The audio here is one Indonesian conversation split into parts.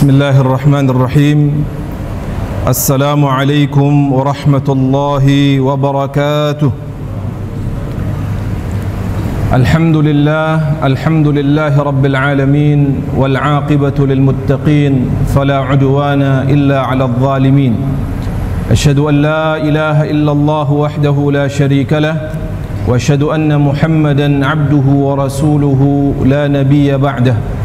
Bismillahirrahmanirrahim. Assalamualaikum warahmatullahi wabarakatuh. Alhamdulillahi rabbil alamin wal aqibatu lil muttaqin fala udwana illa 'alal zalimin. Asyhadu an la ilaha illallah wahdahu la syarika lah wa asyhadu anna Muhammadan 'abduhu wa rasuluhu la nabiyya ba'dah.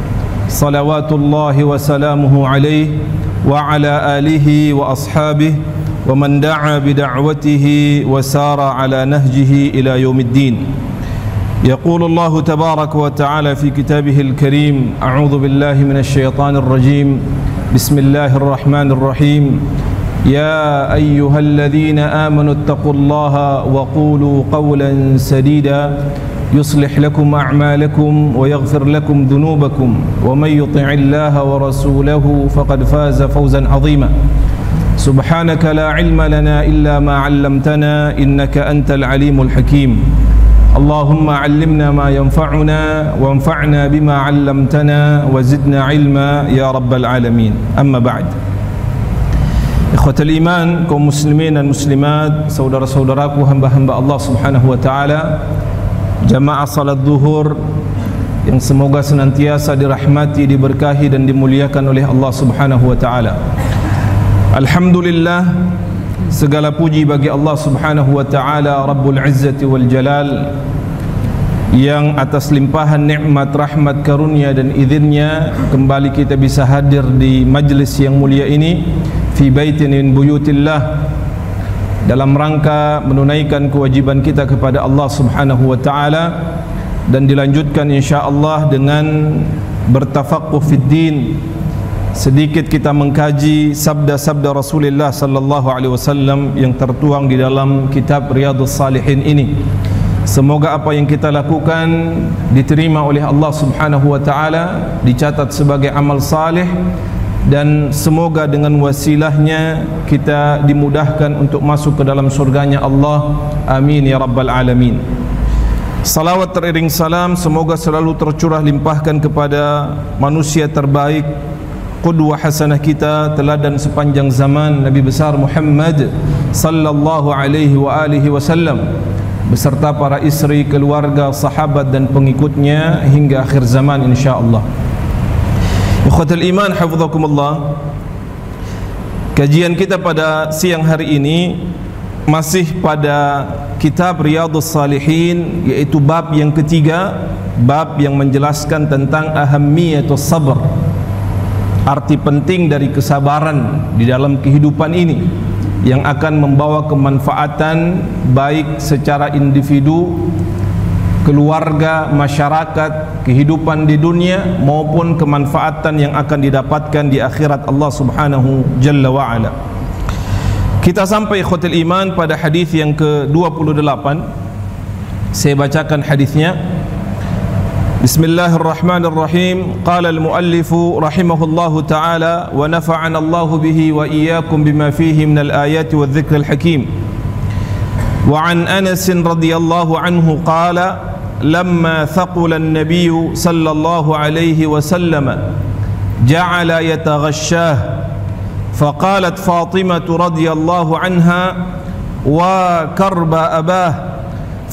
Salawatullahi wa salamuhu alaihi wa ala alihi wa ashabihi wa man da'a bida'watihi wa sara ala nahjihi ila yaumiddin. Yaqulu Allah tabaraka wa ta'ala fi kitabihil karim, a'udzu billahi minasy syaithanir rajim. Bismillahirrahmanirrahim. Ya ayyuhalladzina amanu taqullaha wa qulu qawlan sadida يصلح لكم أعمالكم ويغفر لكم ذنوبكم ومن يطع الله ورسوله فقد فاز فوزا عظيما. سبحانك لا علم لنا إلا ما علمتنا إنك أنت العليم الحكيم. اللهم علمنا ما ينفعنا وانفعنا بما علمتنا وزدنا علما يا رب العالمين. أما بعد, ikhwatal iman, kaum muslimin dan muslimat, saudara-saudaraku, hamba-hamba Allah subhanahu wa ta'ala, jamaah salat zuhur yang semoga senantiasa dirahmati, diberkahi dan dimuliakan oleh Allah subhanahu wa ta'ala. Alhamdulillah, segala puji bagi Allah subhanahu wa ta'ala, Rabbul Izzati wal Jalal, yang atas limpahan nikmat, rahmat, karunia dan izinnya kembali kita bisa hadir di majlis yang mulia ini, fi baitin min buyutillah, dalam rangka menunaikan kewajiban kita kepada Allah subhanahu wa ta'ala, dan dilanjutkan insyaAllah dengan bertafaqquh fid din. Sedikit kita mengkaji sabda-sabda Rasulullah sallallahu alaihi wasallam yang tertuang di dalam kitab Riyadhus Salihin ini. Semoga apa yang kita lakukan diterima oleh Allah subhanahu wa ta'ala, dicatat sebagai amal saleh, dan semoga dengan wasilahnya kita dimudahkan untuk masuk ke dalam surganya Allah. Amin ya rabbal alamin. Salawat teriring salam semoga selalu tercurah limpahkan kepada manusia terbaik, qudwah hasanah kita, teladan sepanjang zaman, Nabi besar Muhammad sallallahu alaihi wa alihi wasallam, beserta para istri, keluarga, sahabat dan pengikutnya hingga akhir zaman insyaallah. Ikhwatul iman, hafizakumullah. Kajian kita pada siang hari ini masih pada kitab Riyadhus Salihin, yaitu bab yang ketiga, bab yang menjelaskan tentang ahammiyatus sabr, arti penting dari kesabaran di dalam kehidupan ini yang akan membawa kemanfaatan baik secara individu, keluarga, masyarakat, kehidupan di dunia, maupun kemanfaatan yang akan didapatkan di akhirat Allah subhanahu jalla wa'ala. Kita sampai ikhwatul iman pada hadis yang ke-28. Saya bacakan hadisnya. Bismillahirrahmanirrahim. Qala al-muallifu rahimahullahu ta'ala wa nafa'ana Allahu bihi wa iyyakum bima fihi minal ayati wa dhikril hakim. Wa an Anas radhiyallahu anhu qala لما ثقل النبي صلى الله عليه وسلم جعل يتغشاه فقالت فاطمة رضي الله عنها وكرب أباه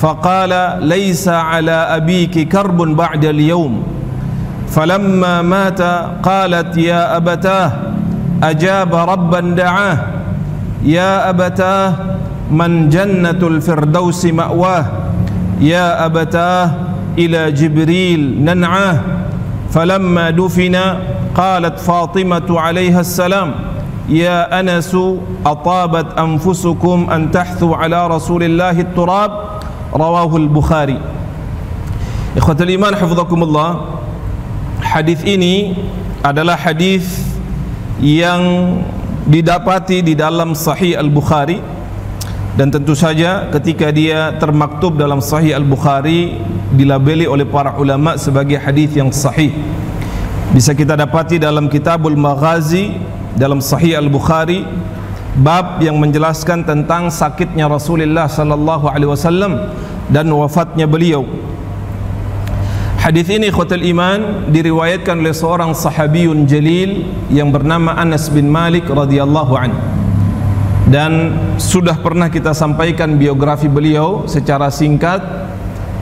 فقال ليس على أبيك كرب بعد اليوم فلما مات قالت يا أبتاه أجاب ربا دعاه يا أبتاه من جنة الفردوس مأواه يا أبتاه إلى جبريل ننعاه فلما دفن قالت فاطمة عليها السلام يا أنس أطابت أنفسكم أن تحثوا على رسول الله التراب رواه البخاري. Ikhwatul iman, hafizakumullah. Hadis ini adalah hadis yang didapati di dalam Sahih Al-Bukhari, dan tentu saja ketika dia termaktub dalam Sahih Al-Bukhari dilabeli oleh para ulama sebagai hadis yang sahih. Bisa kita dapati dalam Kitabul Maghazi dalam Sahih Al-Bukhari, bab yang menjelaskan tentang sakitnya Rasulullah sallallahu alaihi wasallam dan wafatnya beliau. Hadis ini ikhwatul iman diriwayatkan oleh seorang sahabiyun jalil yang bernama Anas bin Malik radhiyallahu anhu. Dan sudah pernah kita sampaikan biografi beliau secara singkat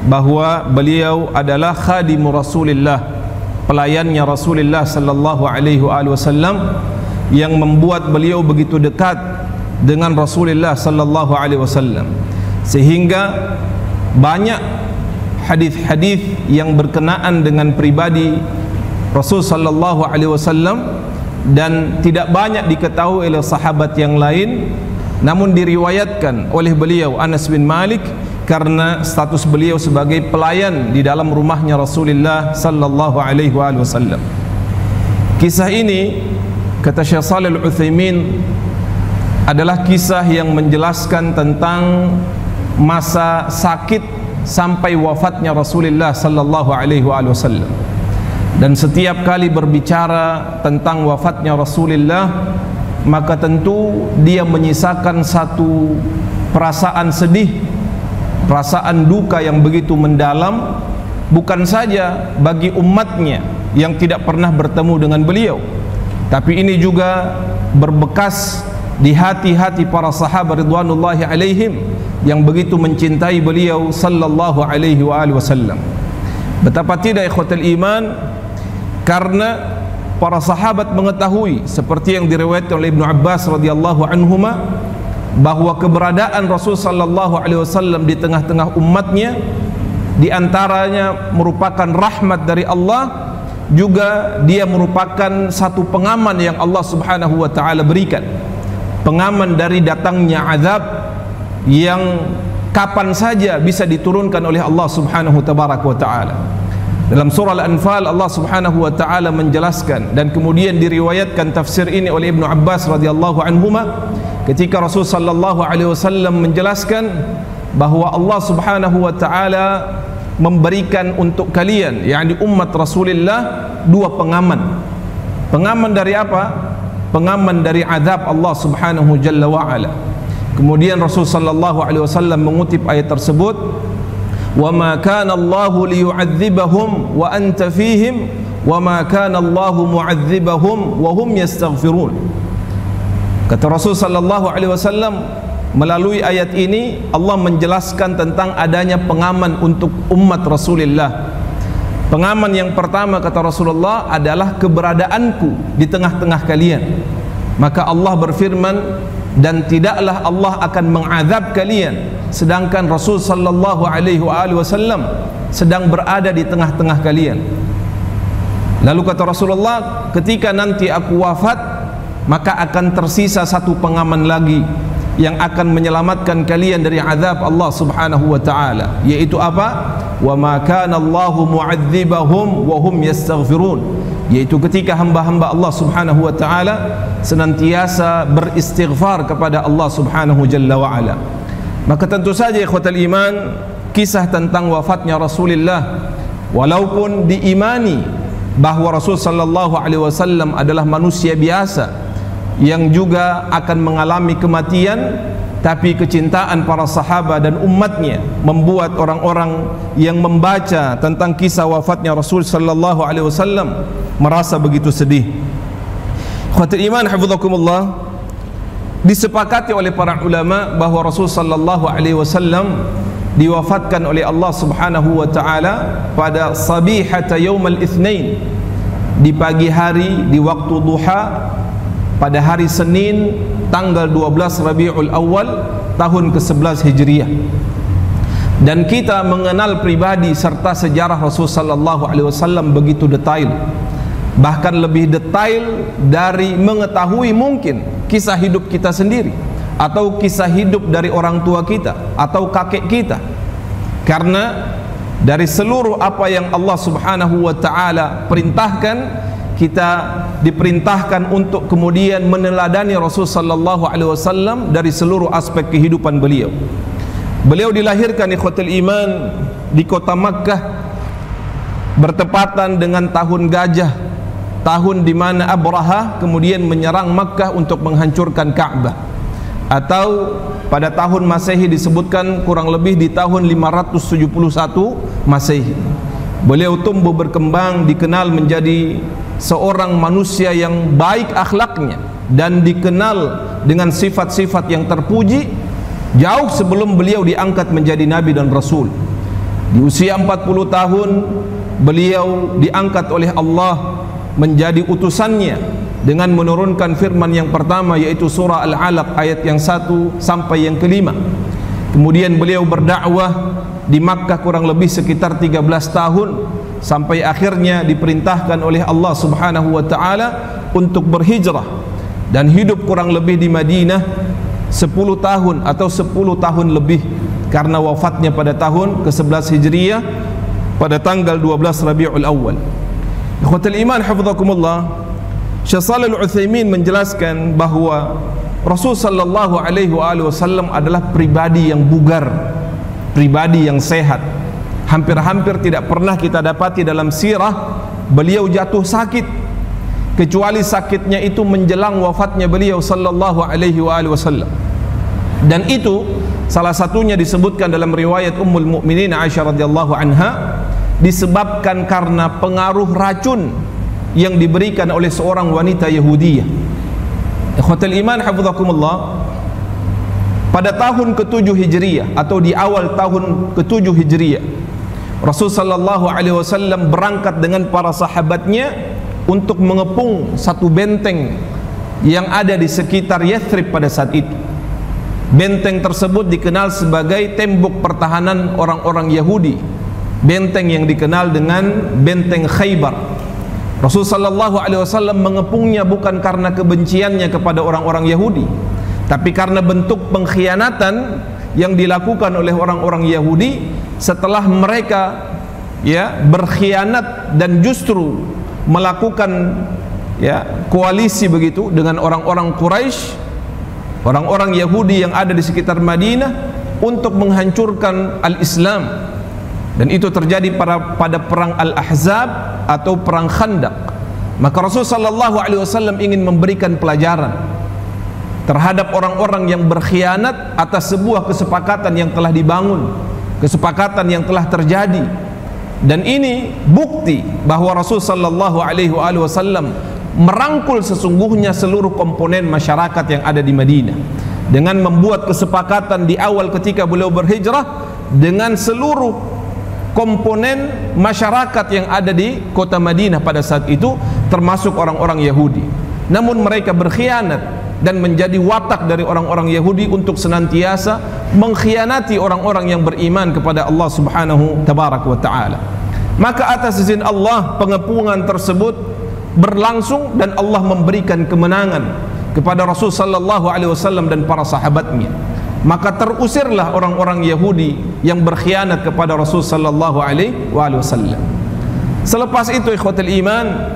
bahwa beliau adalah khadimu Rasulillah, pelayannya Rasulullah sallallahu alaihi wasallam, yang membuat beliau begitu dekat dengan Rasulullah sallallahu alaihi wasallam, sehingga banyak hadis-hadis yang berkenaan dengan pribadi Rasul sallallahu alaihi wasallam dan tidak banyak diketahui oleh sahabat yang lain, namun diriwayatkan oleh beliau Anas bin Malik karena status beliau sebagai pelayan di dalam rumahnya Rasulullah sallallahu alaihi wasallam. Kisah ini, kata Syekh Shalih Al-Utsaimin, adalah kisah yang menjelaskan tentang masa sakit sampai wafatnya Rasulullah sallallahu alaihi wasallam. Dan setiap kali berbicara tentang wafatnya Rasulullah, maka tentu dia menyisakan satu perasaan sedih, perasaan duka yang begitu mendalam, bukan saja bagi umatnya yang tidak pernah bertemu dengan beliau, tapi ini juga berbekas di hati-hati para sahabat ridwanullahi alaihim yang begitu mencintai beliau sallallahu alaihi wasallam. Betapa tidak ikhwatul iman, karena para sahabat mengetahui seperti yang diriwayatkan oleh Ibnu Abbas radhiyallahu anhuma bahwa keberadaan Rasul sallallahu alaihi wasallam di tengah-tengah umatnya di antaranya merupakan rahmat dari Allah, juga dia merupakan satu pengaman yang Allah Subhanahu wa taala berikan, pengaman dari datangnya azab yang kapan saja bisa diturunkan oleh Allah Subhanahu wa taala. Dalam surah Al-Anfal Allah Subhanahu wa taala menjelaskan, dan kemudian diriwayatkan tafsir ini oleh Ibnu Abbas radhiyallahu anhuma ketika Rasul sallallahu alaihi wasallam menjelaskan bahwa Allah Subhanahu wa taala memberikan untuk kalian, yakni umat Rasulullah, dua pengaman. Pengaman dari apa? Pengaman dari azab Allah Subhanahu jalla wa ala. Kemudian Rasul sallallahu alaihi wasallam mengutip ayat tersebut, "Wa ma kana Allahu liyu'adzibahum wa anta fihim wa ma kana Allahu mu'adzibahum wa hum yastaghfirun." Kata Rasul sallallahu alaihi wasallam, melalui ayat ini Allah menjelaskan tentang adanya pengaman untuk umat Rasulullah. Pengaman yang pertama, kata Rasulullah, adalah keberadaanku di tengah-tengah kalian. Maka Allah berfirman, dan tidaklah Allah akan mengazab kalian sedangkan Rasul sallallahu alaihi wasallam sedang berada di tengah-tengah kalian. Lalu kata Rasulullah, ketika nanti aku wafat, maka akan tersisa satu pengaman lagi yang akan menyelamatkan kalian dari azab Allah Subhanahu wa taala, yaitu apa? Wa ma kana Allahu mu'adzibahum wa hum yastaghfirun, yaitu ketika hamba-hamba Allah Subhanahu wa taala senantiasa beristighfar kepada Allah Subhanahu jalla wa ala. Maka tentu saja ikhwatal iman, kisah tentang wafatnya Rasulullah, walaupun diimani bahwa Rasul sallallahu alaihi wasallam adalah manusia biasa yang juga akan mengalami kematian, tapi kecintaan para sahabat dan umatnya membuat orang-orang yang membaca tentang kisah wafatnya Rasul sallallahu alaihi wasallam merasa begitu sedih. Ikhwatul iman hafizakumullah, disepakati oleh para ulama bahwa Rasul sallallahu alaihi wasallam diwafatkan oleh Allah Subhanahu wa taala pada sabihata yaumal itsnain, di pagi hari di waktu duha pada hari Senin tanggal 12 Rabiul Awal tahun ke-11 Hijriah. Dan kita mengenal pribadi serta sejarah Rasul sallallahu alaihi wasallam begitu detail, bahkan lebih detail dari mengetahui mungkin kisah hidup kita sendiri atau kisah hidup dari orang tua kita atau kakek kita. Karena dari seluruh apa yang Allah Subhanahu wa taala perintahkan, kita diperintahkan untuk kemudian meneladani Rasul sallallahu alaihi wasallam dari seluruh aspek kehidupan beliau. Beliau dilahirkan ikhwatul iman di kota Makkah bertepatan dengan tahun gajah, tahun di mana Abraha kemudian menyerang Makkah untuk menghancurkan Ka'bah, atau pada tahun Masehi disebutkan kurang lebih di tahun 571 Masehi. Beliau tumbuh berkembang, dikenal menjadi seorang manusia yang baik akhlaknya dan dikenal dengan sifat-sifat yang terpuji jauh sebelum beliau diangkat menjadi nabi dan rasul. Di usia 40 tahun beliau diangkat oleh Allah menjadi utusannya dengan menurunkan firman yang pertama, yaitu surah Al-Alaq ayat yang 1 sampai yang kelima. Kemudian beliau berdakwah di Makkah kurang lebih sekitar 13 tahun sampai akhirnya diperintahkan oleh Allah Subhanahu wa taala untuk berhijrah dan hidup kurang lebih di Madinah 10 tahun atau 10 tahun lebih, karena wafatnya pada tahun ke-11 Hijriah pada tanggal 12 Rabiul Awal. Ikhwatul iman hafizakumullah, Syekh Shalih Al-Utsaimin menjelaskan bahwa Rasul sallallahu alaihi wasallam adalah pribadi yang bugar, pribadi yang sehat. Hampir-hampir tidak pernah kita dapati dalam sirah beliau jatuh sakit, kecuali sakitnya itu menjelang wafatnya beliau sallallahu alaihi wasallam. Dan itu salah satunya disebutkan dalam riwayat Ummul Mukminin Aisyah radhiyallahu anha, disebabkan karena pengaruh racun yang diberikan oleh seorang wanita Yahudiyah. Ikhwatul iman hafizakumullah, pada tahun ke-7 Hijriah atau di awal tahun ke-7 Hijriah, Rasul sallallahu alaihi wasallam berangkat dengan para sahabatnya untuk mengepung satu benteng yang ada di sekitar Yathrib pada saat itu. Benteng tersebut dikenal sebagai tembok pertahanan orang-orang Yahudi, benteng yang dikenal dengan benteng Khaybar. Rasul sallallahu alaihi wasallam mengepungnya bukan karena kebenciannya kepada orang-orang Yahudi, tapi karena bentuk pengkhianatan yang dilakukan oleh orang-orang Yahudi setelah mereka berkhianat dan justru melakukan koalisi begitu dengan orang-orang Quraisy, orang-orang Yahudi yang ada di sekitar Madinah untuk menghancurkan al-Islam. Dan itu terjadi pada perang Al-Ahzab atau perang Khandaq. Maka Rasul sallallahu alaihi wasallam ingin memberikan pelajaran terhadap orang-orang yang berkhianat atas sebuah kesepakatan yang telah dibangun, kesepakatan yang telah terjadi. Dan ini bukti bahwa Rasul sallallahu alaihi wasallam merangkul sesungguhnya seluruh komponen masyarakat yang ada di Madinah dengan membuat kesepakatan di awal ketika beliau berhijrah dengan seluruh komponen masyarakat yang ada di kota Madinah pada saat itu, termasuk orang-orang Yahudi. Namun mereka berkhianat dan menjadi watak dari orang-orang Yahudi untuk senantiasa mengkhianati orang-orang yang beriman kepada Allah Subhanahu tabaraka wa taala. Maka atas izin Allah pengepungan tersebut berlangsung dan Allah memberikan kemenangan kepada Rasul sallallahu alaihi wasallam dan para sahabatnya. Maka terusirlah orang-orang Yahudi yang berkhianat kepada Rasul sallallahu alaihi wasallam. Selepas itu ikhwatul iman,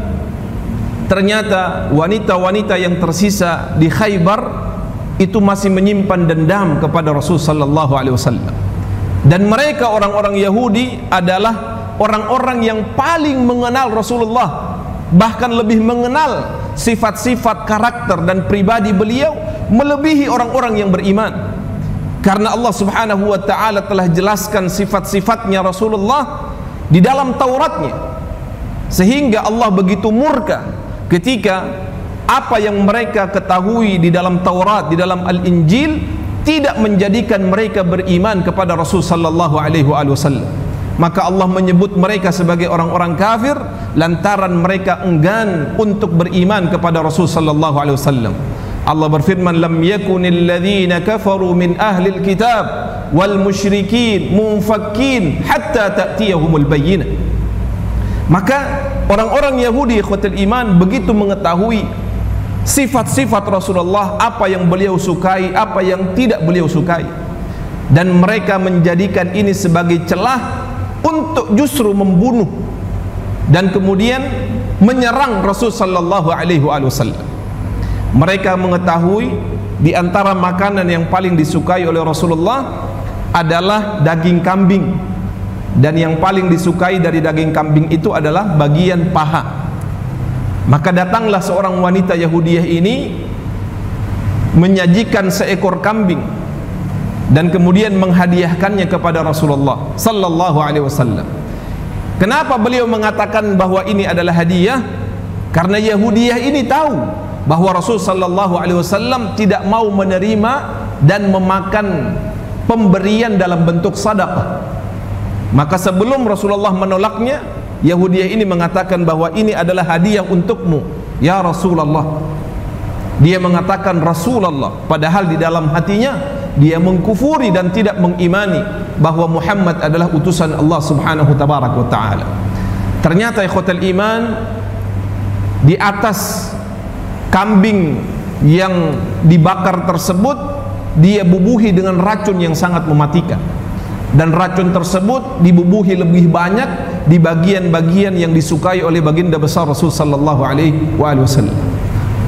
ternyata wanita-wanita yang tersisa di Khaybar itu masih menyimpan dendam kepada Rasul sallallahu alaihi wasallam. Dan mereka orang-orang Yahudi adalah orang-orang yang paling mengenal Rasulullah, bahkan lebih mengenal sifat-sifat karakter dan pribadi beliau melebihi orang-orang yang beriman. Karena Allah Subhanahu wa taala telah jelaskan sifat-sifatnya Rasulullah di dalam Tauratnya, sehingga Allah begitu murka ketika apa yang mereka ketahui di dalam Taurat, di dalam Al-Injil tidak menjadikan mereka beriman kepada Rasul sallallahu alaihi wasallam. Maka Allah menyebut mereka sebagai orang-orang kafir lantaran mereka enggan untuk beriman kepada Rasul sallallahu alaihi wasallam. Allah berfirman, lam yakunil ladzina kafaru min ahlil kitab wal musyrikin munfakkin hatta ta'tiyahumul bayyinah. Maka orang-orang Yahudi ikhwatul iman begitu mengetahui sifat-sifat Rasulullah, apa yang beliau sukai, apa yang tidak beliau sukai, dan mereka menjadikan ini sebagai celah untuk justru membunuh dan kemudian menyerang Rasul sallallahu alaihi wasallam. Mereka mengetahui di antara makanan yang paling disukai oleh Rasulullah adalah daging kambing, dan yang paling disukai dari daging kambing itu adalah bagian paha. Maka datanglah seorang wanita Yahudiyah ini menyajikan seekor kambing dan kemudian menghadiahkannya kepada Rasulullah sallallahu alaihi wasallam. Kenapa beliau mengatakan bahwa ini adalah hadiah? Karena Yahudiyah ini tahu bahwa Rasul sallallahu alaihi wasallam tidak mau menerima dan memakan pemberian dalam bentuk sedekah. Maka sebelum Rasulullah menolaknya, Yahudiyah ini mengatakan bahwa ini adalah hadiah untukmu ya Rasulullah. Dia mengatakan Rasulullah, padahal di dalam hatinya dia mengkufuri dan tidak mengimani bahwa Muhammad adalah utusan Allah Subhanahu wa taala. Ternyata ikhwatal iman, di atas kambing yang dibakar tersebut dia bubuhi dengan racun yang sangat mematikan, dan racun tersebut dibubuhi lebih banyak di bagian-bagian yang disukai oleh baginda besar Rasul sallallahu alaihi wasallam.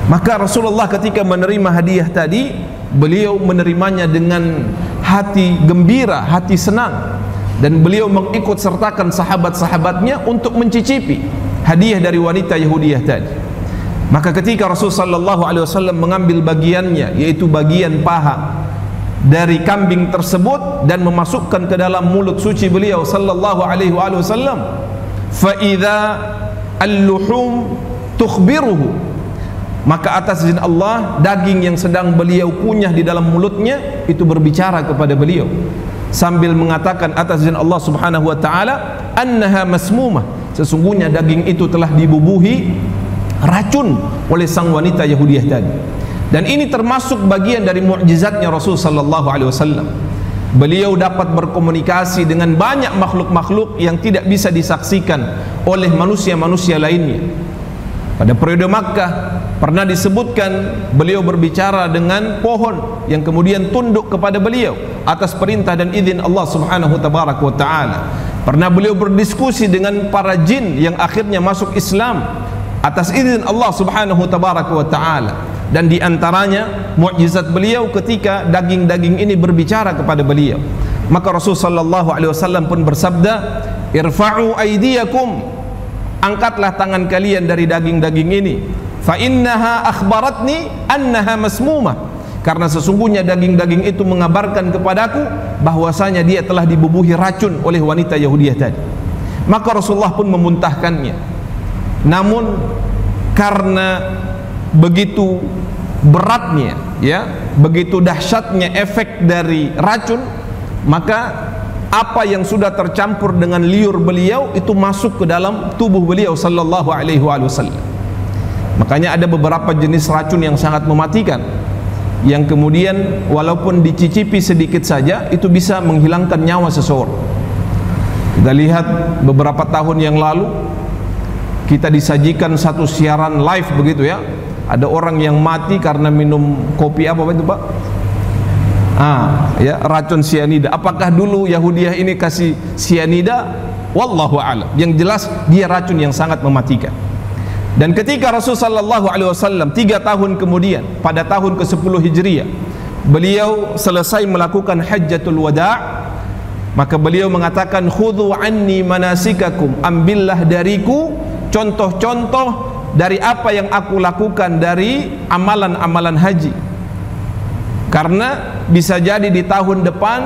Maka Rasulullah ketika menerima hadiah tadi, beliau menerimanya dengan hati gembira, hati senang, dan beliau mengikut sertakan sahabat-sahabatnya untuk mencicipi hadiah dari wanita Yahudiyah tadi. Maka ketika Rasul sallallahu alaihi wasallam mengambil bagiannya, yaitu bagian paha dari kambing tersebut, dan memasukkan ke dalam mulut suci beliau sallallahu alaihi wasallam, fa idza al-luhum tukhbiruhu, maka atas izin Allah daging yang sedang beliau kunyah di dalam mulutnya itu berbicara kepada beliau sambil mengatakan atas izin Allah Subhanahu wa taala, annaha masmumah, sesungguhnya daging itu telah dibubuhi racun oleh sang wanita Yahudiyah tadi. Dan ini termasuk bagian dari mukjizatnya Rasul sallallahu alaihi wasallam. Beliau dapat berkomunikasi dengan banyak makhluk-makhluk yang tidak bisa disaksikan oleh manusia-manusia lainnya. Pada periode Makkah pernah disebutkan beliau berbicara dengan pohon yang kemudian tunduk kepada beliau atas perintah dan izin Allah Subhanahu wa taala. Pernah beliau berdiskusi dengan para jin yang akhirnya masuk Islam atas izin Allah Subhanahu wa taala. Dan di antaranya mukjizat beliau ketika daging-daging ini berbicara kepada beliau. Maka Rasul sallallahu alaihi wasallam pun bersabda, "Irfa'u aydiyakum," angkatlah tangan kalian dari daging-daging ini. Fa innaha akhbaratni annaha masmumah, karena sesungguhnya daging-daging itu mengabarkan kepadaku bahwasanya dia telah dibubuhi racun oleh wanita Yahudiyah tadi. Maka Rasulullah pun memuntahkannya. Namun karena begitu beratnya, ya, begitu dahsyatnya efek dari racun, maka apa yang sudah tercampur dengan liur beliau itu masuk ke dalam tubuh beliau sallallahu alaihi wasallam. Makanya ada beberapa jenis racun yang sangat mematikan, yang kemudian walaupun dicicipi sedikit saja itu bisa menghilangkan nyawa seseorang. Kita lihat beberapa tahun yang lalu kita disajikan satu siaran live begitu ya, ada orang yang mati karena minum kopi apa itu Pak? Ya, racun sianida. Apakah dulu Yahudiyah ini kasih sianida? Wallahu a'lam. Yang jelas dia racun yang sangat mematikan. Dan ketika Rasul sallallahu alaihi wasallam 3 tahun kemudian pada tahun ke-10 Hijriah beliau selesai melakukan Hajjatul Wada', maka beliau mengatakan, khudhu anni manasikakum, ambillah dariku contoh-contoh dari apa yang aku lakukan dari amalan-amalan haji, karena bisa jadi di tahun depan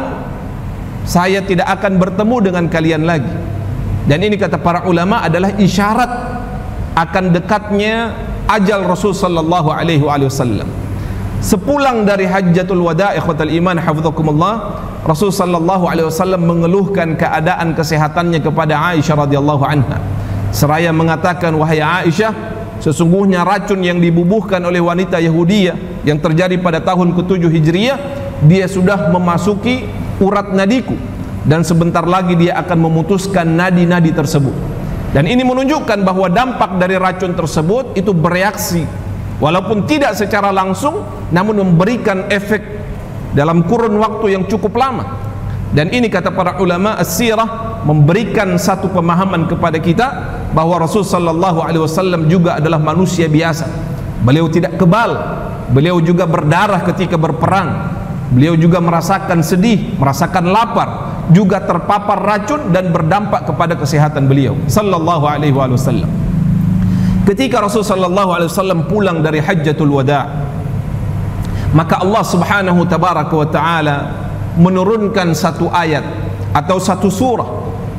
saya tidak akan bertemu dengan kalian lagi. Dan ini kata para ulama adalah isyarat akan dekatnya ajal Rasul sallallahu alaihi wasallam. Sepulang dari Hajjatul Wada', ikhwatal iman hafizakumullah, Rasul sallallahu alaihi wasallam mengeluhkan keadaan kesehatannya kepada Aisyah radhiyallahu anha, seraya mengatakan, wahai Aisyah, sesungguhnya racun yang dibubuhkan oleh wanita Yahudiyah yang terjadi pada tahun ke-7 Hijriah, dia sudah memasuki urat nadiku, dan sebentar lagi dia akan memutuskan nadi-nadi tersebut. Dan ini menunjukkan bahwa dampak dari racun tersebut itu bereaksi, walaupun tidak secara langsung, namun memberikan efek dalam kurun waktu yang cukup lama. Dan ini kata para ulama as-sirah memberikan satu pemahaman kepada kita bahwa Rasul sallallahu alaihi wasallam juga adalah manusia biasa. Beliau tidak kebal, beliau juga berdarah ketika berperang, beliau juga merasakan sedih, merasakan lapar, juga terpapar racun dan berdampak kepada kesehatan beliau sallallahu alaihi wasallam. Ketika Rasul sallallahu alaihi wasallam pulang dari Hajjatul Wada', maka Allah Subhanahu tabaraka wa taala menurunkan satu ayat atau satu surah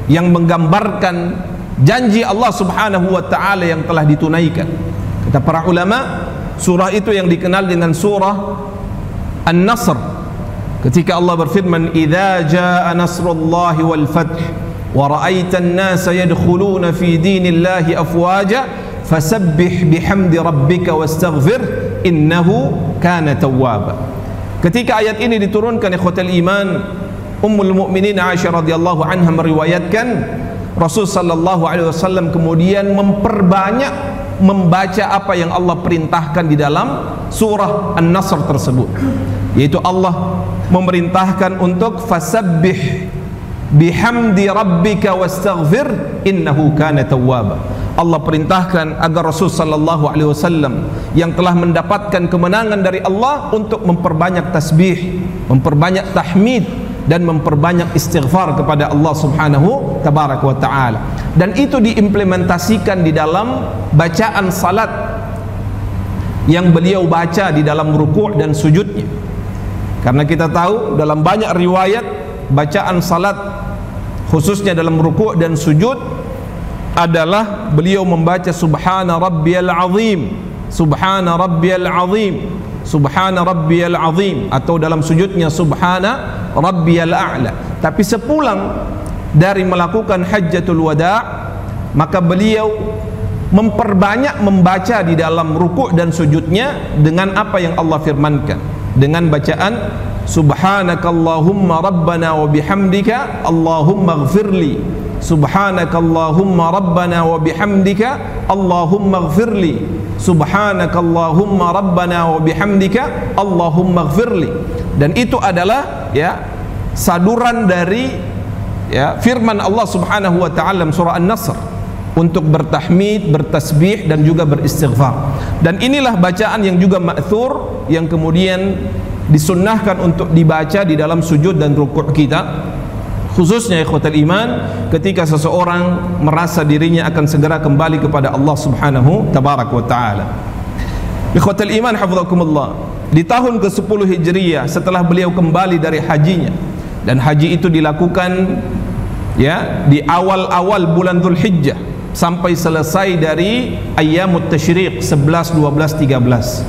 yang menggambarkan janji Allah Subhanahu wa taala yang telah ditunaikan. Kata para ulama, surah itu yang dikenal dengan surah An-Nasr. Ketika Allah berfirman, "Idza jaa nasrullahi wal fath wa ra'aitan nasa yadkhuluna fi dinillahi afwaja fasabbih bihamdi rabbika wastaghfir innahu kana tawwaba." Ketika ayat ini diturunkan, ikhwatal iman, Ummul Mukminin Aisyah radhiyallahu anha meriwayatkan Rasul sallallahu alaihi wasallam kemudian memperbanyak membaca apa yang Allah perintahkan di dalam surah An-Nasr tersebut, yaitu Allah memerintahkan untuk fasabbih bihamdi rabbika wastaghfir innahu kana tawwaba. Allah perintahkan agar Rasul sallallahu alaihi wasallam yang telah mendapatkan kemenangan dari Allah untuk memperbanyak tasbih, memperbanyak tahmid, dan memperbanyak istighfar kepada Allah Subhanahu tabaraka wa taala. Dan itu diimplementasikan di dalam bacaan salat yang beliau baca di dalam ruku' dan sujudnya. Karena kita tahu dalam banyak riwayat bacaan salat khususnya dalam ruku' dan sujud adalah beliau membaca subhana rabbiyal azim, subhana rabbiyal azim, subhana rabbiyal azim, atau dalam sujudnya subhana rabbiyal a'la. Tapi sepulang dari melakukan hajjatul wada', maka beliau memperbanyak membaca di dalam ruku' dan sujudnya dengan apa yang Allah firmankan, dengan bacaan subhanakallahumma rabbana wa bihamdika allahumma ighfirli, subhanakallahumma rabbana wa bihamdika allahumma ighfirli, subhanakallahumma rabbana wa bihamdika allahumma ighfirli. Dan itu adalah saduran dari firman Allah Subhanahu wa taala dalam surah An-Nasr untuk bertahmid, bertasbih, dan juga beristighfar. Dan inilah bacaan yang juga ma'thur, yang kemudian disunnahkan untuk dibaca di dalam sujud dan rukuk kita, khususnya ikhwatal iman ketika seseorang merasa dirinya akan segera kembali kepada Allah Subhanahu tabaraka wa taala. Ikhwatal iman hafizakumullah, di tahun ke-10 Hijriyah setelah beliau kembali dari hajinya, dan haji itu dilakukan di awal-awal bulan Dzulhijjah sampai selesai dari ayyamut tasyriq 11, 12, 13.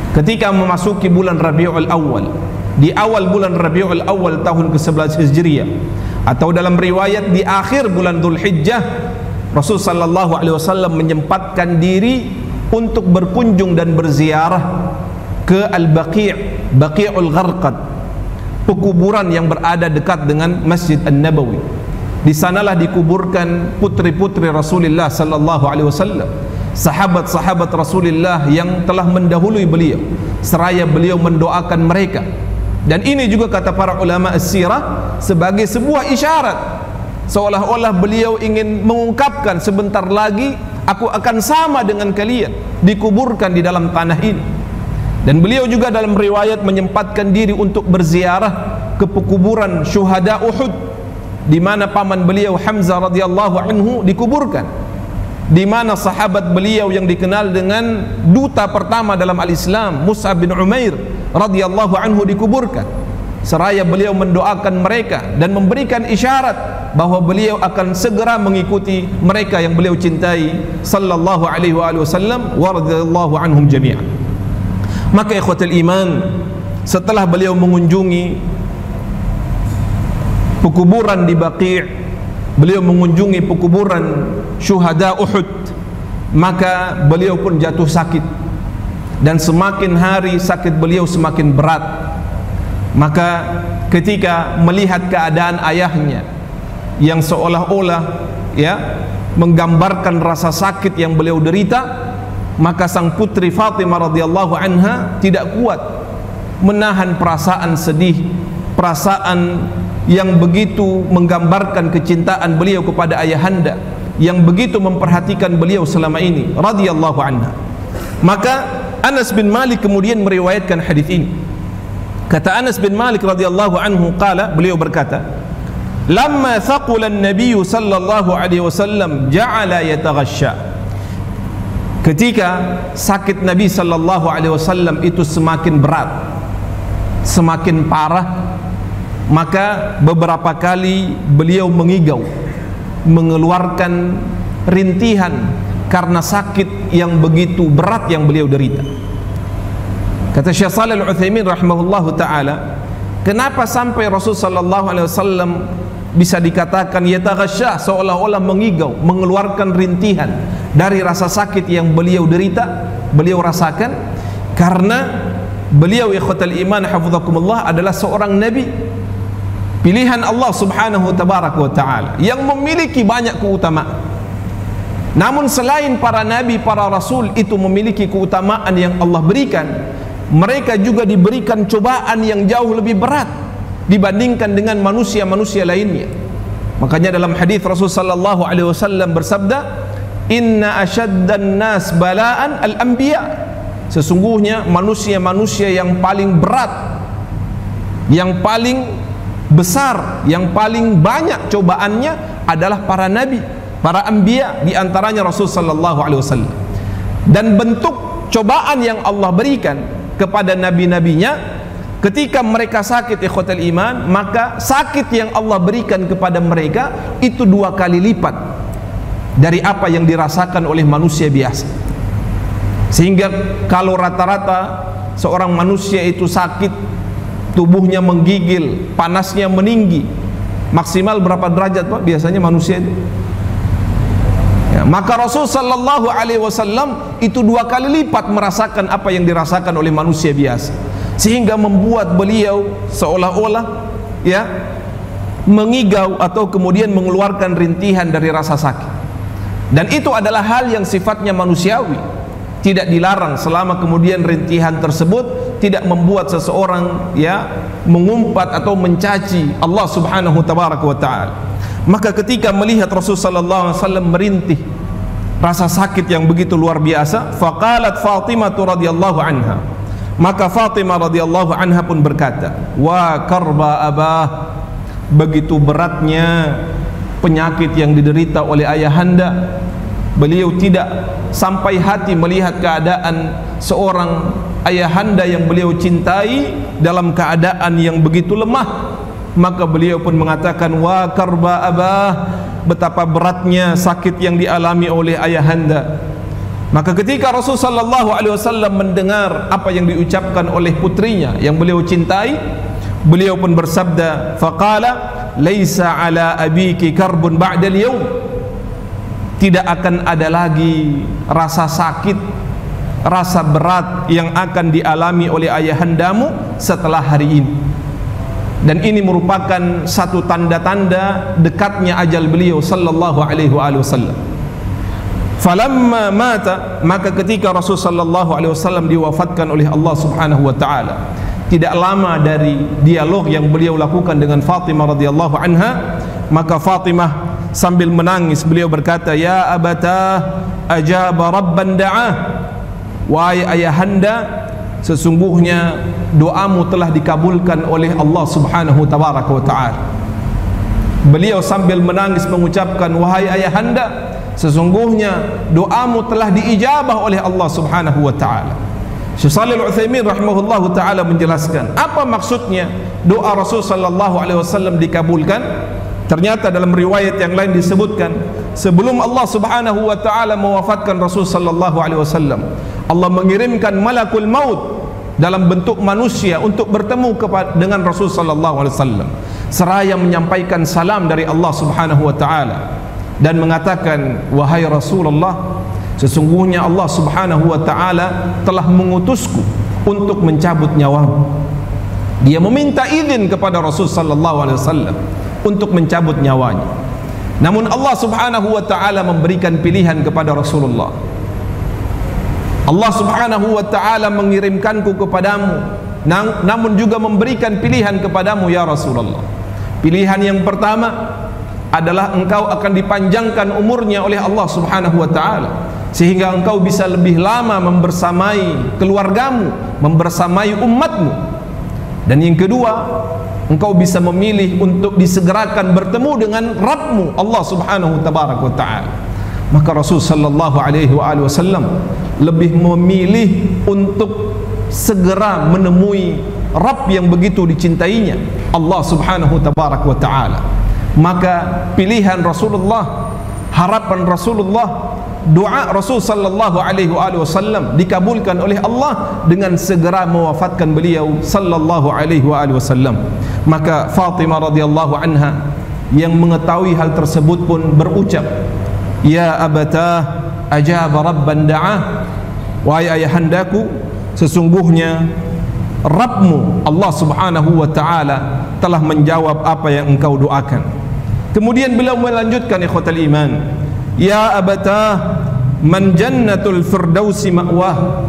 Ketika memasuki bulan Rabiul Awal, di awal bulan Rabiul Awal tahun ke-11 Hijriyah, atau dalam riwayat di akhir bulan Dzulhijjah, Rasul sallallahu alaihi wasallam menyempatkan diri untuk berkunjung dan berziarah ke Al-Baqi', Baqi'ul Gharqad, pekuburan yang berada dekat dengan Masjid An-Nabawi. Di sanalah dikuburkan putri-putri Rasulullah sallallahu alaihi wasallam, sahabat-sahabat Rasulullah yang telah mendahului beliau, seraya beliau mendoakan mereka. Dan ini juga kata para ulama as-sirah sebagai sebuah isyarat, seolah-olah beliau ingin mengungkapkan sebentar lagi aku akan sama dengan kalian, dikuburkan di dalam tanah ini. Dan beliau juga dalam riwayat menyempatkan diri untuk berziarah ke pekuburan syuhada Uhud, di mana paman beliau Hamzah radhiyallahu anhu dikuburkan, di mana sahabat beliau yang dikenal dengan duta pertama dalam al-Islam, Mus'ab bin Umair radhiyallahu anhu dikuburkan, seraya beliau mendoakan mereka dan memberikan isyarat bahwa beliau akan segera mengikuti mereka yang beliau cintai sallallahu alaihi wasallam wa radhiyallahu anhum jami'an. Maka ikhwatul iman, setelah beliau mengunjungi pekuburan di Baqi', beliau mengunjungi pekuburan syuhada Uhud, maka beliau pun jatuh sakit, dan semakin hari sakit beliau semakin berat. Maka ketika melihat keadaan ayahnya yang seolah-olah menggambarkan rasa sakit yang beliau derita, maka sang putri Fatimah radhiyallahu anha tidak kuat menahan perasaan sedih, perasaan yang begitu menggambarkan kecintaan beliau kepada ayahanda, yang begitu memperhatikan beliau selama ini radhiyallahu anha. Maka Anas bin Malik kemudian meriwayatkan hadis ini. Kata Anas bin Malik radhiyallahu anhu qala, beliau berkata, lamma thaqula an-nabiy sallallahu alaihi wasallam ja'ala yataghasha. Ketika sakit Nabi sallallahu alaihi wasallam itu semakin berat, semakin parah, maka beberapa kali beliau mengigau, mengeluarkan rintihan karena sakit yang begitu berat yang beliau derita. Kata Syekh Shalih Al-Utsaimin rahimahullahu taala, kenapa sampai Rasul sallallahu alaihi wasallam bisa dikatakan yataghasya, seolah-olah mengigau, mengeluarkan rintihan dari rasa sakit yang beliau derita, beliau rasakan? Karena beliau ikhwatal iman hafizakumullah adalah seorang nabi pilihan Allah subhanahu tabaraka wa ta'ala yang memiliki banyak keutamaan. Namun selain para nabi, para rasul itu memiliki keutamaan yang Allah berikan, mereka juga diberikan cobaan yang jauh lebih berat dibandingkan dengan manusia-manusia lainnya. Makanya dalam hadis Rasul sallallahu alaihi wasallam bersabda, "Inna asyaddan nas bala'an al-anbiya." Sesungguhnya manusia-manusia yang paling berat, yang paling besar, yang paling banyak cobaannya adalah para nabi, para anbiya, di antaranya Rasul sallallahu alaihi wasallam. Dan bentuk cobaan yang Allah berikan kepada nabi-nabinya ketika mereka sakit ikhwatal iman, maka sakit yang Allah berikan kepada mereka itu 2 kali lipat dari apa yang dirasakan oleh manusia biasa. Sehingga kalau rata-rata seorang manusia itu sakit, tubuhnya menggigil, panasnya meninggi, maksimal berapa derajat Pak biasanya manusia itu? Ya, maka Rasul sallallahu alaihi wasallam itu 2 kali lipat merasakan apa yang dirasakan oleh manusia biasa, sehingga membuat beliau seolah-olah ya mengigau atau kemudian mengeluarkan rintihan dari rasa sakit. Dan itu adalah hal yang sifatnya manusiawi, tidak dilarang selama kemudian rintihan tersebut tidak membuat seseorang ya mengumpat atau mencaci Allah Subhanahu tabaraka wa taala. Maka ketika melihat Rasul sallallahu alaihi wasallam merintih rasa sakit yang begitu luar biasa, faqalat Fatimah radhiyallahu anha, maka Fatimah radhiyallahu anha pun berkata, "Wa karba abah." Begitu beratnya penyakit yang diderita oleh ayahanda. Beliau tidak sampai hati melihat keadaan seorang ayahanda yang beliau cintai dalam keadaan yang begitu lemah. Maka beliau pun mengatakan, "Wa karba abah." Betapa beratnya sakit yang dialami oleh ayahanda. Maka ketika Rasul sallallahu alaihi wasallam mendengar apa yang diucapkan oleh putrinya yang beliau cintai, beliau pun bersabda, faqala laisa ala abiki karbun ba'dal yaum. Tidak akan ada lagi rasa sakit, rasa berat yang akan dialami oleh ayahandamu setelah hari ini. Dan ini merupakan satu tanda-tanda dekatnya ajal beliau sallallahu alaihi wasallam. Falamma mata, maka ketika Rasul sallallahu alaihi wasallam diwafatkan oleh Allah Subhanahu wa taala, tidak lama dari dialog yang beliau lakukan dengan Fatimah radhiyallahu anha, maka Fatimah sambil menangis beliau berkata, "Ya abatah, ajaba rabban da'ah." Wahai ayahanda, sesungguhnya doamu telah dikabulkan oleh Allah Subhanahu tabaraka wa taala. Beliau sambil menangis mengucapkan, "Wahai ayahanda, sesungguhnya doamu telah diijabah oleh Allah Subhanahu wa taala." Syekh Shalih Al-Utsaimin rahimahullahu taala menjelaskan apa maksudnya doa Rasul sallallahu alaihi wasallam dikabulkan. Ternyata dalam riwayat yang lain disebutkan, sebelum Allah Subhanahu wa taala mewafatkan Rasul sallallahu alaihi wasallam, Allah mengirimkan malakul maut dalam bentuk manusia untuk bertemu dengan Rasul sallallahu alaihi wasallam, seraya menyampaikan salam dari Allah Subhanahu wa taala dan mengatakan, "Wahai Rasulullah, sesungguhnya Allah Subhanahu wa taala telah mengutusku untuk mencabut nyawamu." Dia meminta izin kepada Rasul sallallahu alaihi wasallam untuk mencabut nyawanya. Namun Allah Subhanahu wa taala memberikan pilihan kepada Rasulullah. Allah Subhanahu wa taala mengirimkanku kepadamu, namun juga memberikan pilihan kepadamu ya Rasulullah. Pilihan yang pertama adalah engkau akan dipanjangkan umurnya oleh Allah Subhanahu wa taala, sehingga engkau bisa lebih lama membersamai keluargamu, membersamai umatmu. Dan yang kedua, engkau bisa memilih untuk disegerakan bertemu dengan Rabbmu Allah Subhanahu wa taala. Maka Rasul sallallahu alaihi wasallam lebih memilih untuk segera menemui Rabb yang begitu dicintainya, Allah Subhanahu wa taala. maka pilihan Rasulullah, harapan Rasulullah, doa Rasul sallallahu alaihi wasallam dikabulkan oleh Allah dengan segera mewafatkan beliau sallallahu alaihi wasallam. Maka Fatimah radhiyallahu anha yang mengetahui hal tersebut pun berucap, ya abatah ajaba rabban da'ah, wahai ayahandaku, sesungguhnya Rabbmu Allah subhanahu wa ta'ala telah menjawab apa yang engkau doakan. Kemudian beliau melanjutkan, ikhwatal iman, ya abatah man jannatul firdausi ma'wah,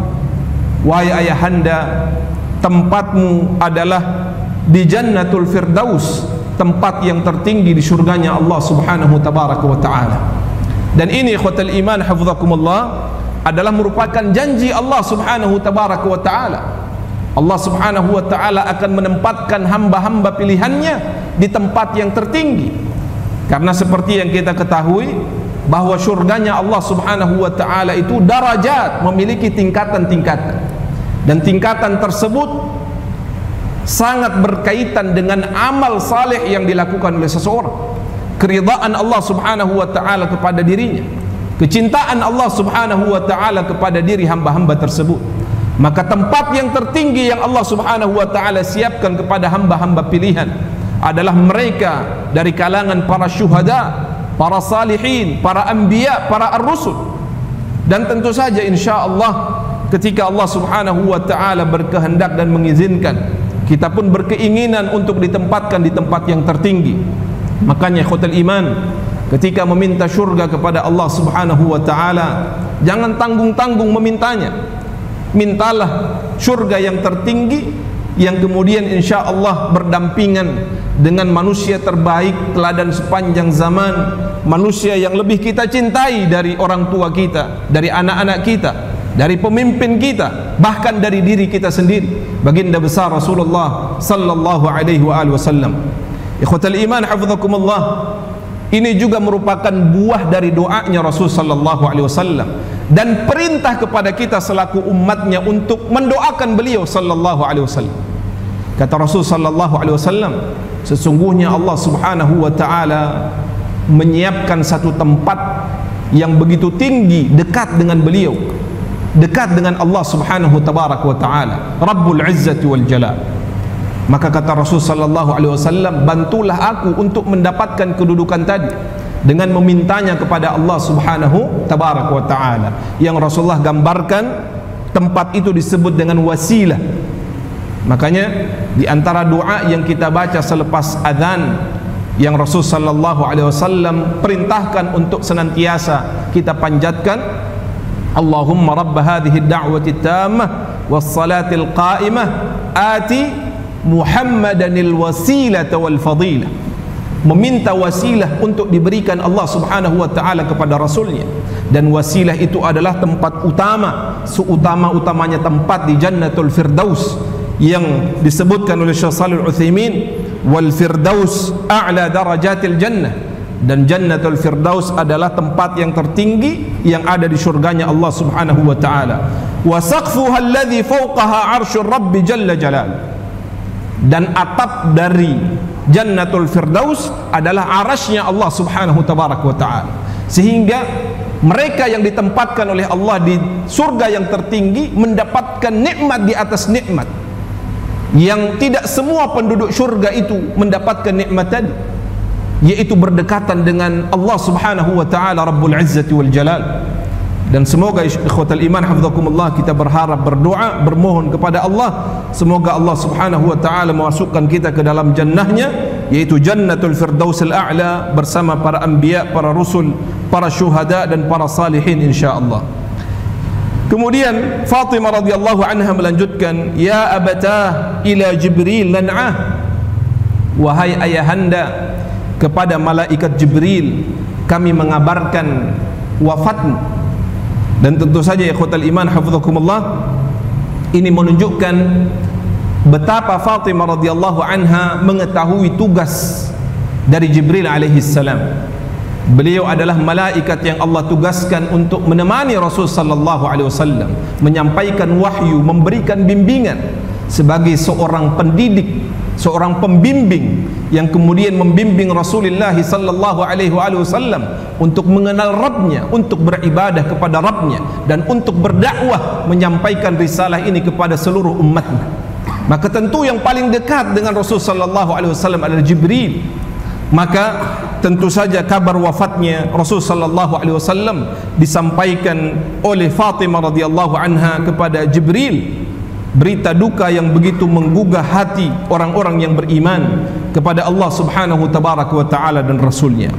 wahai ayahanda, tempatmu adalah di jannatul firdaus, tempat yang tertinggi di surganya Allah subhanahu tabaraka wa ta'ala. Dan ini ikhwatal iman hafizakumullah adalah merupakan janji Allah subhanahu tabaraka wa ta'ala. Allah subhanahu wa ta'ala akan menempatkan hamba-hamba pilihannya di tempat yang tertinggi, karena seperti yang kita ketahui bahwa surganya Allah subhanahu wa ta'ala itu darajat, memiliki tingkatan-tingkatan, dan tingkatan tersebut sangat berkaitan dengan amal saleh yang dilakukan oleh seseorang, keridhaan Allah subhanahu wa ta'ala kepada dirinya, kecintaan Allah subhanahu wa ta'ala kepada diri hamba-hamba tersebut. Maka tempat yang tertinggi yang Allah subhanahu wa ta'ala siapkan kepada hamba-hamba pilihan adalah mereka dari kalangan para syuhada, para salihin, para anbiya, para ar-rusul. Dan tentu saja insyaallah ketika Allah subhanahu wa ta'ala berkehendak dan mengizinkan, kita pun berkeinginan untuk ditempatkan di tempat yang tertinggi. Makanya ikhwatul iman, ketika meminta syurga kepada Allah subhanahu wa ta'ala, jangan tanggung-tanggung memintanya. Mintalah syurga yang tertinggi, yang kemudian insyaallah berdampingan dengan manusia terbaik, teladan sepanjang zaman, manusia yang lebih kita cintai dari orang tua kita, dari anak-anak kita, dari pemimpin kita, bahkan dari diri kita sendiri, baginda besar Rasulullah sallallahu alaihi wasallam. Ikhwatal iman hafizakumullah, ini juga merupakan buah dari doanya Rasul sallallahu alaihi wasallam dan perintah kepada kita selaku umatnya untuk mendoakan beliau sallallahu alaihi wasallam. Kata Rasul sallallahu alaihi wasallam, sesungguhnya Allah subhanahu wa ta'ala menyiapkan satu tempat yang begitu tinggi dekat dengan beliau, dekat dengan Allah subhanahu tabaraka wa ta'ala, Rabbul Izzati wal Jalal. Maka kata Rasul sallallahu alaihi wasallam, bantulah aku untuk mendapatkan kedudukan tadi dengan memintanya kepada Allah subhanahu tabaraka wa ta'ala, yang Rasulullah gambarkan tempat itu disebut dengan wasilah. Makanya di antara doa yang kita baca selepas azan yang Rasul sallallahu alaihi wasallam perintahkan untuk senantiasa kita panjatkan, Allahumma rabb hadhihi ad-da'wati at-tammah was-salatil qa'imah ati Muhammadanil wasilata wal fadilah, meminta wasilah untuk diberikan Allah subhanahu wa ta'ala kepada Rasulnya. Dan wasilah itu adalah tempat utama, seutama-utamanya tempat di Jannatul Firdaus yang disebutkan oleh Syekh Shalih Al-Utsaimin, wal firdaus a'la darajatil jannah, dan Jannatul Firdaus adalah tempat yang tertinggi yang ada di surganya Allah subhanahu wa ta'ala. Wa saqfuha alladhi fawqaha 'arsyur rabbi jalla jalal, dan atap dari Jannatul Firdaus adalah arasnya Allah subhanahu tabaraka wa ta'ala, sehingga mereka yang ditempatkan oleh Allah di surga yang tertinggi mendapatkan nikmat di atas nikmat yang tidak semua penduduk surga itu mendapatkan nikmat tadi, yaitu berdekatan dengan Allah subhanahu wa ta'ala Rabbul Izzati wal Jalal. Dan semoga ikhwatal iman hafizakumullah, kita berharap, berdoa, bermohon kepada Allah, semoga Allah subhanahu wa ta'ala memasukkan kita ke dalam jannahnya, yaitu Jannatul Firdausil A'la bersama para anbiya, para rusul, para syuhada dan para salihin insyaallah. Kemudian Fatimah radhiyallahu anha melanjutkan, ya abatah ila Jibril lan'ah, wahai ayahanda, kepada malaikat Jibril kami mengabarkan wafatmu. Dan tentu saja ikhwatal iman hafizakumullah, ini menunjukkan betapa Fatimah radhiyallahu anha mengetahui tugas dari Jibril alaihi salam. Beliau adalah malaikat yang Allah tugaskan untuk menemani Rasul sallallahu alaihi wasallam, menyampaikan wahyu, memberikan bimbingan sebagai seorang pendidik, seorang pembimbing yang kemudian membimbing Rasulullah sallallahu alaihi wasallam untuk mengenal Rabbnya, untuk beribadah kepada Rabbnya, dan untuk berdakwah menyampaikan risalah ini kepada seluruh umatnya. Maka tentu yang paling dekat dengan Rasul sallallahu alaihi wasallam adalah Jibril. Maka tentu saja kabar wafatnya Rasul sallallahu alaihi wasallam disampaikan oleh Fatimah radhiyallahu anha kepada Jibril. Berita duka yang begitu menggugah hati orang-orang yang beriman kepada Allah subhanahu tabaraka wa ta'ala dan Rasulnya.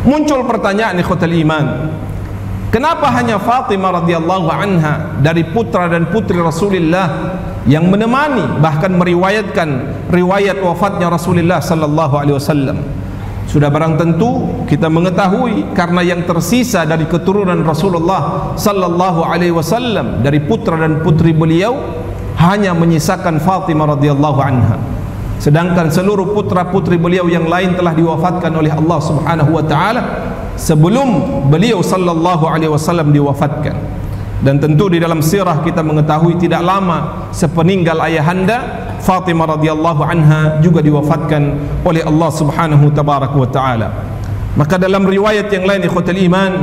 Muncul pertanyaan ikhwatal iman, kenapa hanya Fatimah radhiyallahu anha dari putra dan putri Rasulullah yang menemani bahkan meriwayatkan riwayat wafatnya Rasulullah sallallahu alaihi wasallam? Sudah barang tentu kita mengetahui karena yang tersisa dari keturunan Rasulullah sallallahu alaihi wasallam dari putra dan putri beliau hanya menyisakan Fatimah radhiyallahu anha, sedangkan seluruh putra-putri beliau yang lain telah diwafatkan oleh Allah subhanahu wa ta'ala sebelum beliau sallallahu alaihi wasallam diwafatkan. Dan tentu di dalam sirah kita mengetahui tidak lama sepeninggal ayahanda, Fatimah radhiyallahu anha juga diwafatkan oleh Allah subhanahu tabaraka wa ta'ala. Maka dalam riwayat yang lain ikhwatul iman,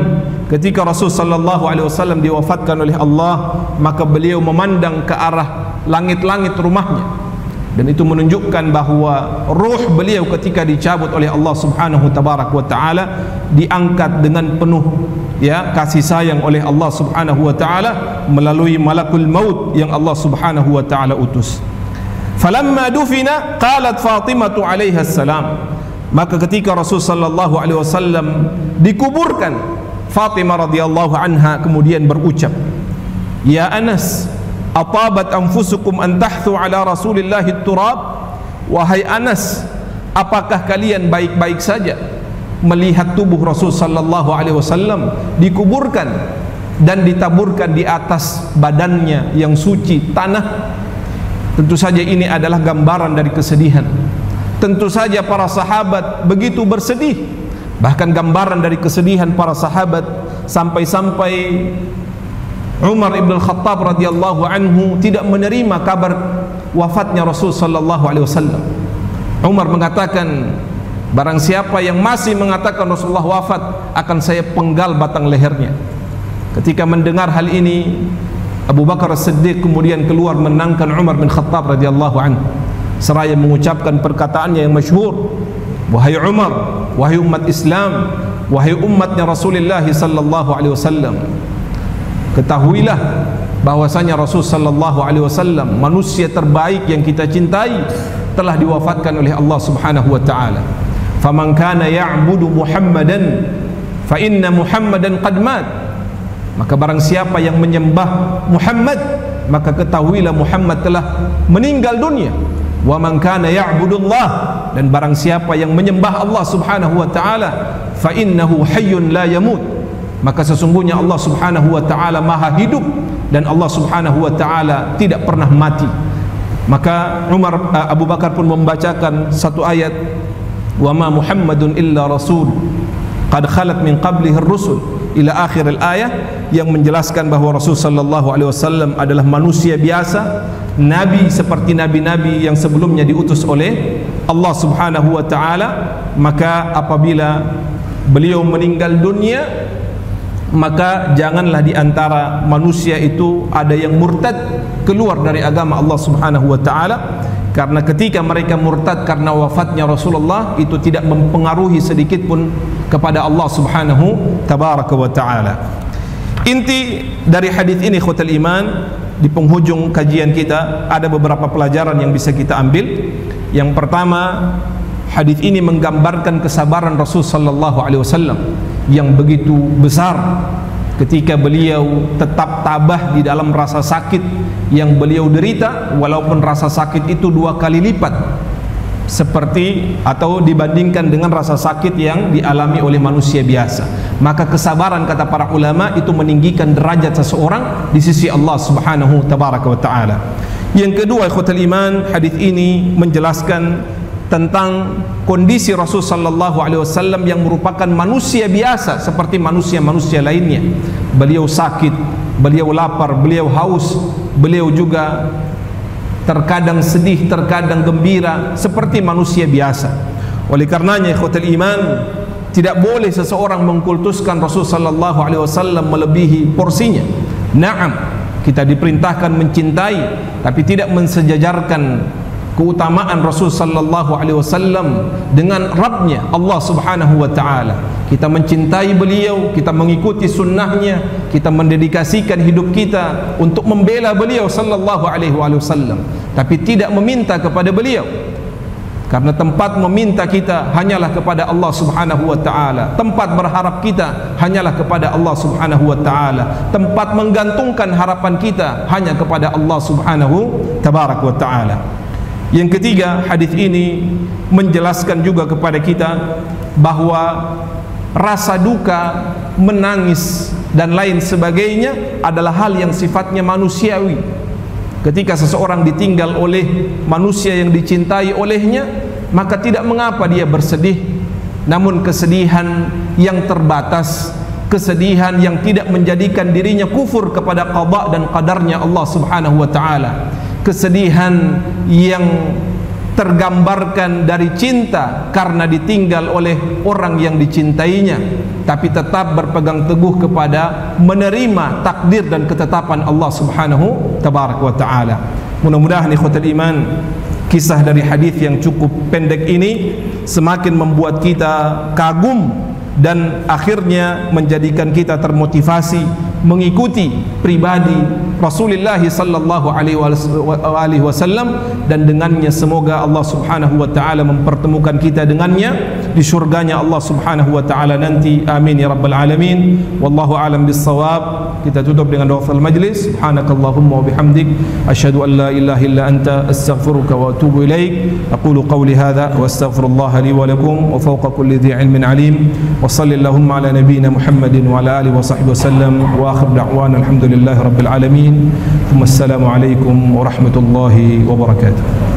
ketika Rasul sallallahu alaihi wasallam diwafatkan oleh Allah, maka beliau memandang ke arah langit-langit rumahnya, dan itu menunjukkan bahawa ruh beliau ketika dicabut oleh Allah subhanahu tabaraka wa ta'ala diangkat dengan penuh kasih sayang oleh Allah subhanahu wa ta'ala melalui malakul maut yang Allah subhanahu wa ta'ala utus. Falamma dufina qalat Fatimatu alaiha salam, maka ketika Rasul sallallahu alaihi wasallam dikuburkan, Fatimah radhiyallahu anha kemudian berucap, "Ya Anas, atabat anfusukum an tahthu ala Rasulillah turab?" Wahai Anas, apakah kalian baik-baik saja melihat tubuh Rasul sallallahu alaihi wasallam dikuburkan dan ditaburkan di atas badannya yang suci tanah? Tentu saja ini adalah gambaran dari kesedihan. Tentu saja para sahabat begitu bersedih, bahkan gambaran dari kesedihan para sahabat sampai-sampai Umar ibn Khattab radhiyallahu anhu tidak menerima kabar wafatnya Rasul sallallahu alaihi wasallam. Umar mengatakan, barang siapa yang masih mengatakan Rasulullah wafat, akan saya penggal batang lehernya. Ketika mendengar hal ini, Abu Bakar As-Siddiq kemudian keluar menenangkan Umar bin Khattab radhiyallahu anhu, seraya mengucapkan perkataannya yang masyhur, "Wahai Umar, wahai umat Islam, wahai umatnya Rasulullah sallallahu alaihi wasallam, ketahuilah bahwasanya Rasul sallallahu alaihi wasallam, manusia terbaik yang kita cintai, telah diwafatkan oleh Allah subhanahu wa ta'ala. Faman kana ya'budu Muhammadan fa inna Muhammadan qad mat." Maka barang siapa yang menyembah Muhammad, maka ketahuilah Muhammad telah meninggal dunia. Wa man kana ya'budullah, dan barang siapa yang menyembah Allah subhanahu wa ta'ala, fa innahu hayyun la yamut, maka sesungguhnya Allah subhanahu wa ta'ala maha hidup, dan Allah subhanahu wa ta'ala tidak pernah mati. Maka Abu Bakar pun membacakan satu ayat, "Wa ma Muhammadun illa rasul qad khalat min qablihi ar-rusul" ila akhir al-ayah, yang menjelaskan bahawa Rasul sallallahu alaihi wasallam adalah manusia biasa, nabi seperti nabi-nabi yang sebelumnya diutus oleh Allah subhanahu wa ta'ala. Maka apabila beliau meninggal dunia, maka janganlah di antara manusia itu ada yang murtad keluar dari agama Allah subhanahu wa ta'ala, karena ketika mereka murtad karena wafatnya Rasulullah, itu tidak mempengaruhi sedikit pun kepada Allah subhanahu tabaraka wa ta'ala. Inti dari hadis ini ikhwatul iman, di penghujung kajian kita ada beberapa pelajaran yang bisa kita ambil. Yang pertama, hadis ini menggambarkan kesabaran Rasul sallallahu alaihi wasallam yang begitu besar ketika beliau tetap tabah di dalam rasa sakit yang beliau derita, walaupun rasa sakit itu 2 kali lipat seperti atau dibandingkan dengan rasa sakit yang dialami oleh manusia biasa. Maka kesabaran, kata para ulama, itu meninggikan derajat seseorang di sisi Allah subhanahu tabaraka wa ta'ala. Yang kedua ikhwatul iman, hadis ini menjelaskan tentang kondisi Rasul sallallahu alaihi wasallam yang merupakan manusia biasa seperti manusia-manusia lainnya. Beliau sakit, beliau lapar, beliau haus, beliau juga terkadang sedih, terkadang gembira seperti manusia biasa. Oleh karenanya ikhwatul iman, tidak boleh seseorang mengkultuskan Rasul sallallahu alaihi wasallam melebihi porsinya. Naam, kita diperintahkan mencintai, tapi tidak mensejajarkan keutamaan Rasul sallallahu alaihi wasallam dengan Rabbnya Allah Subhanahu wa taala. Kita mencintai beliau, kita mengikuti sunnahnya, kita mendedikasikan hidup kita untuk membela beliau sallallahu alaihi wasallam, tapi tidak meminta kepada beliau. Karena tempat meminta kita hanyalah kepada Allah Subhanahu wa taala. Tempat berharap kita hanyalah kepada Allah Subhanahu wa taala. Tempat menggantungkan harapan kita hanya kepada Allah Subhanahu tabarak wa taala. Yang ketiga, hadis ini menjelaskan juga kepada kita bahwa rasa duka, menangis dan lain sebagainya adalah hal yang sifatnya manusiawi. Ketika seseorang ditinggal oleh manusia yang dicintai olehnya, maka tidak mengapa dia bersedih. Namun kesedihan yang terbatas, kesedihan yang tidak menjadikan dirinya kufur kepada qada dan qadarnya Allah Subhanahu wa taala, kesedihan yang tergambarkan dari cinta karena ditinggal oleh orang yang dicintainya, tapi tetap berpegang teguh kepada menerima takdir dan ketetapan Allah Subhanahu tabarak wa taala. Mudah-mudahan ikhwatul iman, kisah dari hadis yang cukup pendek ini semakin membuat kita kagum dan akhirnya menjadikan kita termotivasi mengikuti pribadi Rasulullah sallallahu alaihi wasallam, dan dengannya semoga Allah Subhanahu wa taala mempertemukan kita dengannya di syurganya Allah Subhanahu wa taala nanti. Amin ya rabbal alamin. Wallahu alam bissawab. Kita tutup dengan doa majlis. Subhanakallahumma wa bihamdik, asyhadu an la ilaha illa anta, astaghfiruka wa atubu ilaik. Aqulu qawli hadha wa astaghfirullah li wa lakum wa fawqa kulli dhi ilmin alim. Wa sallallahu ala nabiyyina Muhammadin wa ala alihi wa sahbihi wasallam. Wa akhir da'wana alhamdulillahi rabbil alamin. Assalamu alaikum warahmatullahi wabarakatuh.